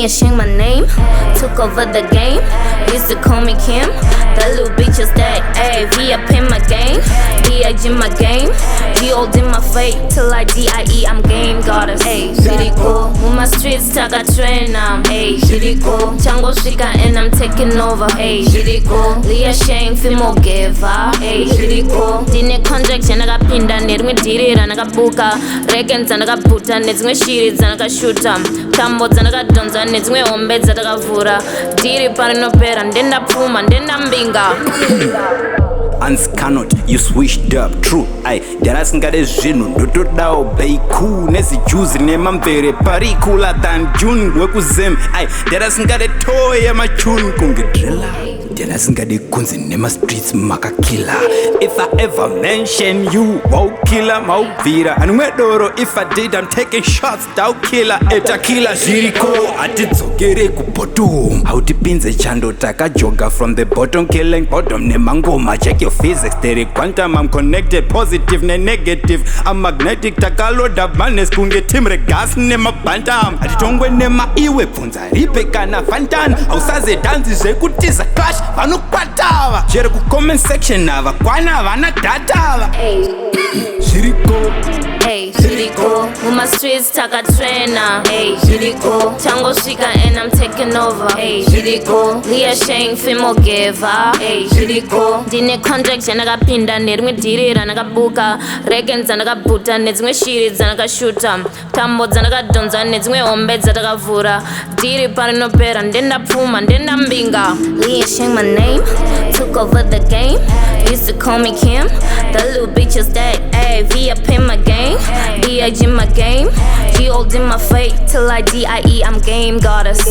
Sheng my name, took over the game. Used to call me Kim. That little bitch is that, ayy. V up in my game, D.I.G. in my game. G old in my fate, till I D.I.E. I'm game goddess, ayy. Zviriko, on my streets, taka train now, ayy. Zviriko, Chango Shika and I'm taking over, ayy. Zviriko, Leah Sheng, Fimo Geva, ayy. Zviriko, Dine contract, Janaga Pinda, Nedwin Diri, Ranaga Buka, Reckons, Anaga Puta, Nedwin Shiri, Zanaga Shutam, Tambo, Zanaga Donza, Nedwin Ombed, Zanaga Vura, Diri Parino Pera, and then the Puma, and then the Binga. Carnot, you switched up, true. Aye, derasingade zvinu ndotodawo beiku nezijuzi nemamvere pari cooler than June wekuzem. Aye, derasingade toy machun kungedrilla. Derasingade kunzi nema streets makakilla. If I ever mention you, wow killer, mau vira. And medoro, if I did, I'm taking shots, thou killer. Eta killer Zviriko, atitsogere kubotum. How dipinze chando taka joga from the bottom, killing bottom nemangoma. Check your physics, there quantum, I'm connected, positive ne negative. I'm magnetic, takalo da banes kunge timre gas nema bantam. Atitongwe nema iwe punza ripeka na fantan. Ausaze danzi zekutiza clash, vanu patava. Jere ku comment section nava, kwana vana datava. Zviriko, hey, Zviriko, on my streets, taka trainer, hey, Zviriko, Chango Shika and I'm taking over, hey, Zviriko, Leah Sheng, Fimo Geva, hey, Zviriko, Dine contract, Janaga Pinda, Nedwin Diri, Ranaga Buka, Reckons, Zanaga Puta, Nedwin Shiri, Zanaga Shutam, Tambo, Zanaga Donza, Nedwin Ombed, Zanaga Vura, Diri Parino Pera, and then the Puma, and then the Binga. Leah Sheng my name, took over the game, used to call me Kim, that little bitch is that, ayy. V up in my game, D.I.G. in my game. G old in my fate, till I D.I.E. I'm game goddess.